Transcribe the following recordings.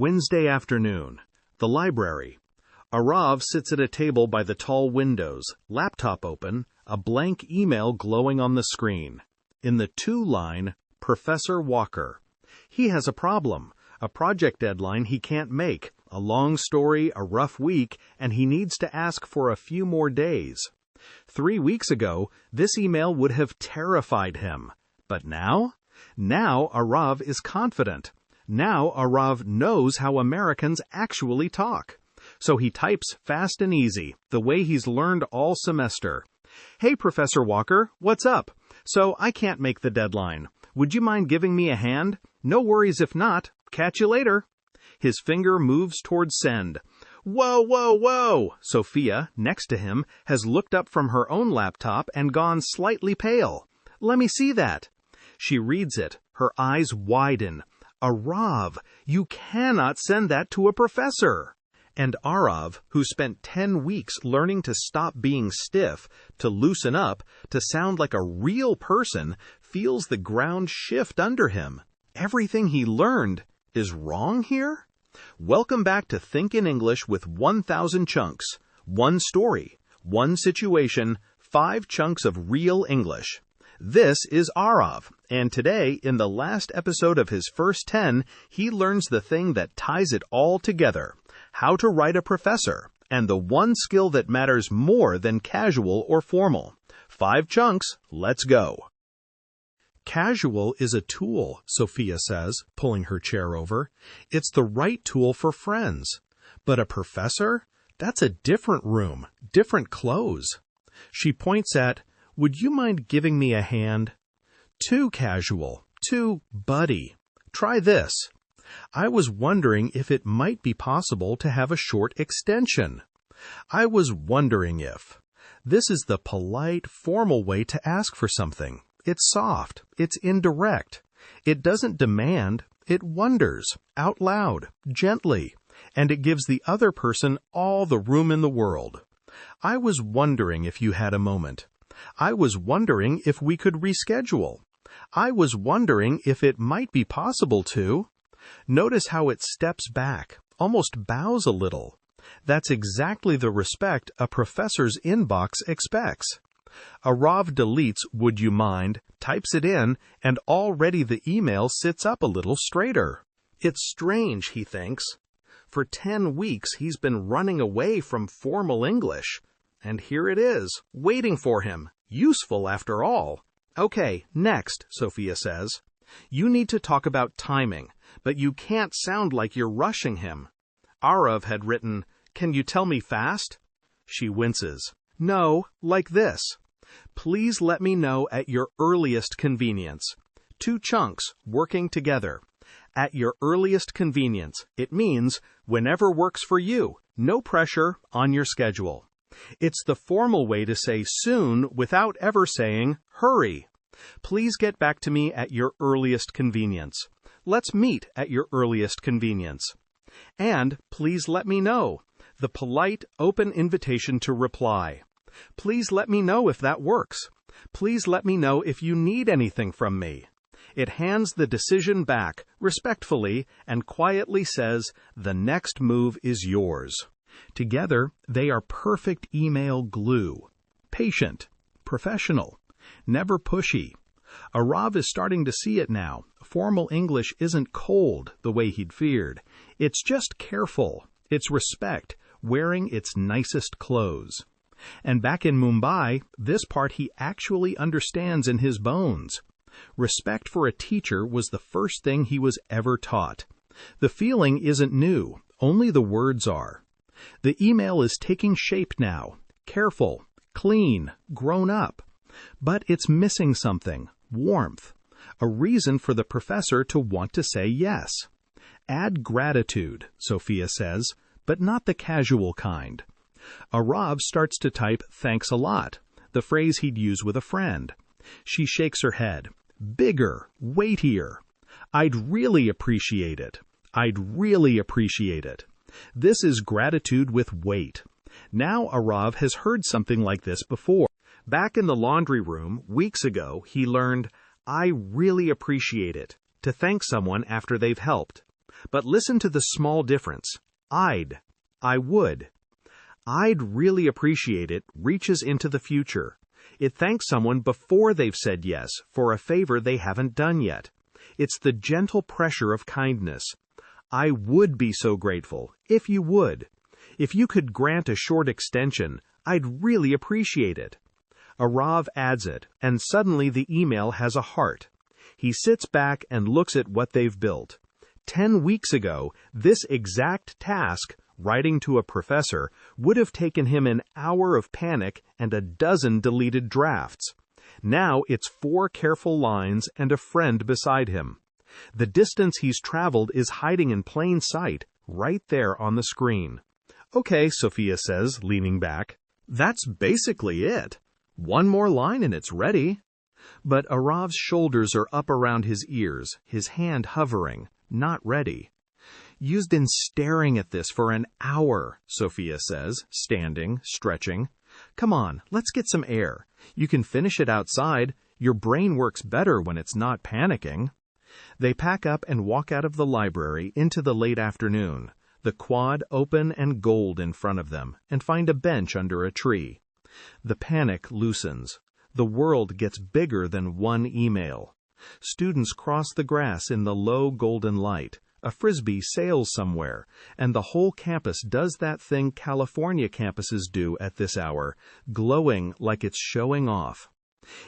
Wednesday afternoon. The library. Arav sits at a table by the tall windows, laptop open, a blank email glowing on the screen. In the to-line, Professor Walker. He has a problem, a project deadline he can't make, a long story, a rough week, and he needs to ask for a few more days. 3 weeks ago, this email would have terrified him. But now? Now Arav is confident. Now Arav knows how Americans actually talk. So he types fast and easy, the way he's learned all semester. Hey, Professor Walker, what's up? So I can't make the deadline. Would you mind giving me a hand? No worries if not. Catch you later. His finger moves toward send. Whoa, whoa, whoa! Sophia, next to him, has looked up from her own laptop and gone slightly pale. Let me see that. She reads it. Her eyes widen. Arav, you cannot send that to a professor. And Arav, who spent 10 weeks learning to stop being stiff, to loosen up, to sound like a real person, feels the ground shift under him. Everything he learned is wrong here? Welcome back to Think in English with 1,000 chunks. One story, one situation, 5 chunks of real English. This is Arav, and today, in the last episode of his first 10, he learns the thing that ties it all together. How to write a professor, and the one skill that matters more than casual or formal. 5 chunks, let's go. Casual is a tool, Sophia says, pulling her chair over. It's the right tool for friends. But a professor? That's a different room, different clothes. She points at, would you mind giving me a hand? Too casual, too buddy. Try this. I was wondering if it might be possible to have a short extension. I was wondering if. This is the polite, formal way to ask for something. It's soft. It's indirect. It doesn't demand. It wonders, out loud, gently, and it gives the other person all the room in the world. I was wondering if you had a moment. I was wondering if we could reschedule. I was wondering if it might be possible to. Notice how it steps back, almost bows a little. That's exactly the respect a professor's inbox expects. Arav deletes "would you mind," types it in, and already the email sits up a little straighter. It's strange, he thinks. For 10 weeks he's been running away from formal English. And here it is, waiting for him. Useful after all. Okay, next, Sophia says. You need to talk about timing, but you can't sound like you're rushing him. Arav had written, can you tell me fast? She winces. No, like this. Please let me know at your earliest convenience. 2 chunks working together. At your earliest convenience. It means whenever works for you. No pressure on your schedule. It's the formal way to say soon without ever saying hurry. Please get back to me at your earliest convenience. Let's meet at your earliest convenience. And please let me know. The polite, open invitation to reply. Please let me know if that works. Please let me know if you need anything from me. It hands the decision back, respectfully, and quietly says, the next move is yours. Together, they are perfect email glue. Patient, professional, never pushy. Arav is starting to see it now. Formal English isn't cold the way he'd feared. It's just careful. It's respect, wearing its nicest clothes. And back in Mumbai, this part he actually understands in his bones. Respect for a teacher was the first thing he was ever taught. The feeling isn't new, only the words are. The email is taking shape now, careful, clean, grown up. But it's missing something, warmth, a reason for the professor to want to say yes. Add gratitude, Sophia says, but not the casual kind. Arav starts to type thanks a lot, the phrase he'd use with a friend. She shakes her head. Bigger, weightier. I'd really appreciate it. I'd really appreciate it. This is gratitude with weight. Now Arav has heard something like this before. Back in the laundry room, weeks ago, he learned, I really appreciate it, to thank someone after they've helped. But listen to the small difference. I would. I'd really appreciate it reaches into the future. It thanks someone before they've said yes for a favor they haven't done yet. It's the gentle pressure of kindness. I would be so grateful if you would. If you could grant a short extension, I'd really appreciate it. Arav adds it, and suddenly the email has a heart. He sits back and looks at what they've built. 10 weeks ago, this exact task, writing to a professor, would have taken him an hour of panic and a dozen deleted drafts. Now it's 4 careful lines and a friend beside him. The distance he's traveled is hiding in plain sight, right there on the screen. Okay, Sophia says, leaning back. That's basically it. One more line and it's ready. But Arav's shoulders are up around his ears, his hand hovering, not ready. You've been staring at this for an hour, Sophia says, standing, stretching. Come on, let's get some air. You can finish it outside. Your brain works better when it's not panicking. They pack up and walk out of the library into the late afternoon, the quad open and gold in front of them, and find a bench under a tree. The panic loosens. The world gets bigger than one email. Students cross the grass in the low golden light. A frisbee sails somewhere, and the whole campus does that thing California campuses do at this hour, glowing like it's showing off.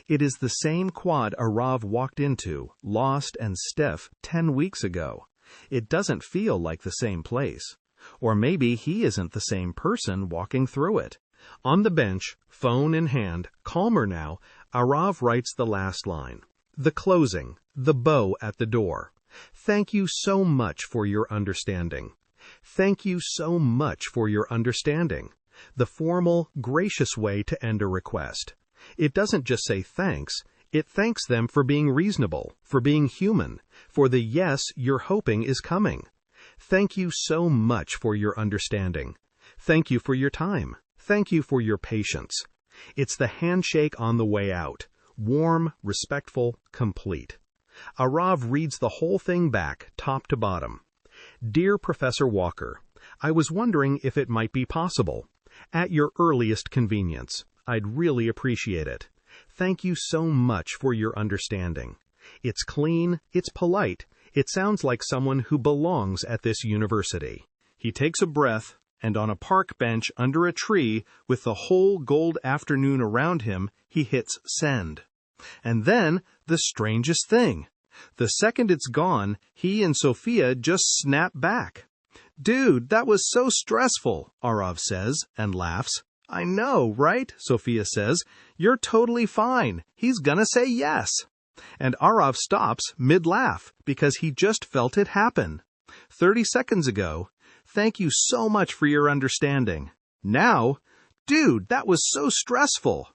It is the same quad Arav walked into, lost and stiff, 10 weeks ago. It doesn't feel like the same place. Or maybe he isn't the same person walking through it. On the bench, phone in hand, calmer now, Arav writes the last line. The closing, the bow at the door. Thank you so much for your understanding. Thank you so much for your understanding. The formal, gracious way to end a request. It doesn't just say thanks, it thanks them for being reasonable, for being human, for the yes you're hoping is coming. Thank you so much for your understanding. Thank you for your time. Thank you for your patience. It's the handshake on the way out. Warm, respectful, complete. Arav reads the whole thing back, top to bottom. Dear Professor Walker, I was wondering if it might be possible. At your earliest convenience. I'd really appreciate it. Thank you so much for your understanding. It's clean, it's polite, it sounds like someone who belongs at this university. He takes a breath, and on a park bench under a tree, with the whole gold afternoon around him, he hits send. And then, the strangest thing. The second it's gone, he and Sophia just snap back. Dude, that was so stressful, Arav says, and laughs. I know, right? Sophia says. You're totally fine. He's gonna say yes. And Arav stops mid-laugh, because he just felt it happen. 30 seconds ago, thank you so much for your understanding. Now, dude, that was so stressful.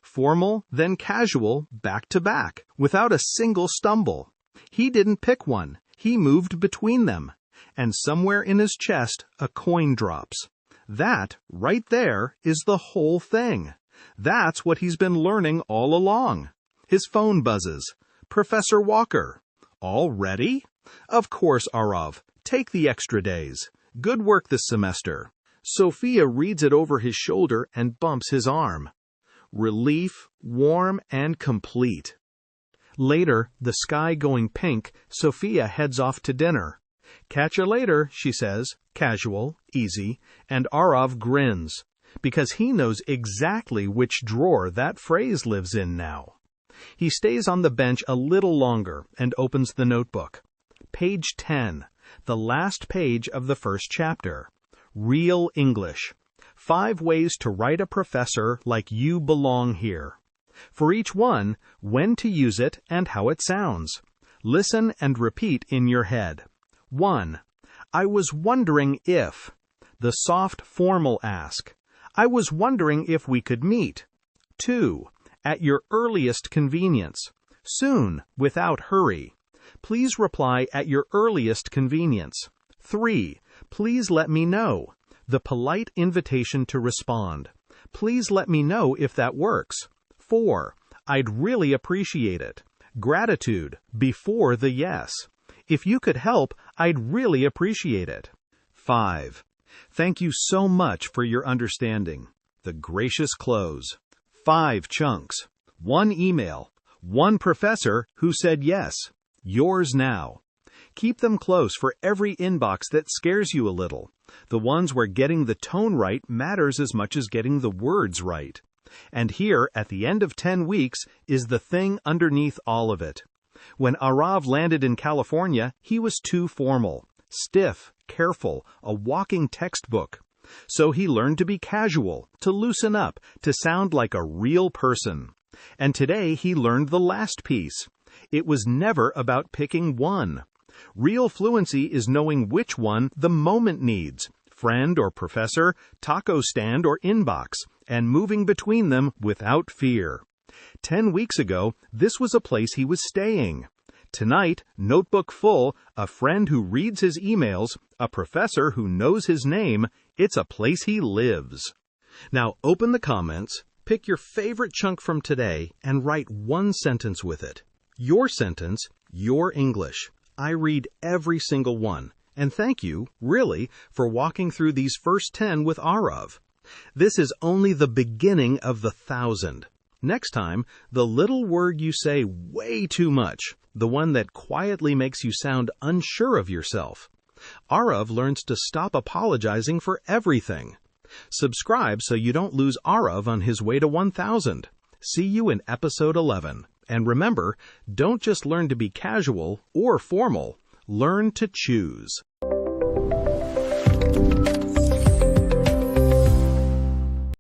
Formal, then casual, back to back, without a single stumble. He didn't pick one. He moved between them. And somewhere in his chest, a coin drops. That, right there, is the whole thing. That's what he's been learning all along. His phone buzzes. Professor Walker. All ready? Of course, Arav. Take the extra days. Good work this semester. Sophia reads it over his shoulder and bumps his arm. Relief, warm, and complete. Later, the sky going pink, Sophia heads off to dinner. Catch you later, she says, casual, easy, and Arav grins, because he knows exactly which drawer that phrase lives in now. He stays on the bench a little longer and opens the notebook. Page 10, the last page of the first chapter. Real English. 5 ways to write a professor like you belong here. For each one, when to use it and how it sounds. Listen and repeat in your head. 1. I was wondering if. The soft, formal ask. I was wondering if we could meet. 2. At your earliest convenience. Soon, without hurry. Please reply at your earliest convenience. 3. Please let me know. The polite invitation to respond. Please let me know if that works. 4. I'd really appreciate it. Gratitude, before the yes. If you could help, I'd really appreciate it. 5. Thank you so much for your understanding. The gracious close. 5 chunks. 1 email. 1 professor who said yes. Yours now. Keep them close for every inbox that scares you a little. The ones where getting the tone right matters as much as getting the words right. And here, at the end of 10 weeks, is the thing underneath all of it. When Arav landed in California, he was too formal, stiff, careful, a walking textbook. So he learned to be casual, to loosen up, to sound like a real person. And today he learned the last piece. It was never about picking one. Real fluency is knowing which one the moment needs, friend or professor, taco stand or inbox, and moving between them without fear. 10 weeks ago, this was a place he was staying. Tonight, notebook full, a friend who reads his emails, a professor who knows his name, it's a place he lives. Now open the comments, pick your favorite chunk from today, and write 1 sentence with it. Your sentence, your English. I read every single one, and thank you, really, for walking through these first 10 with Arav. This is only the beginning of the 1,000. Next time, the little word you say way too much, the one that quietly makes you sound unsure of yourself. Arav learns to stop apologizing for everything. Subscribe so you don't lose Arav on his way to 1,000. See you in episode 11. And remember, don't just learn to be casual or formal, learn to choose.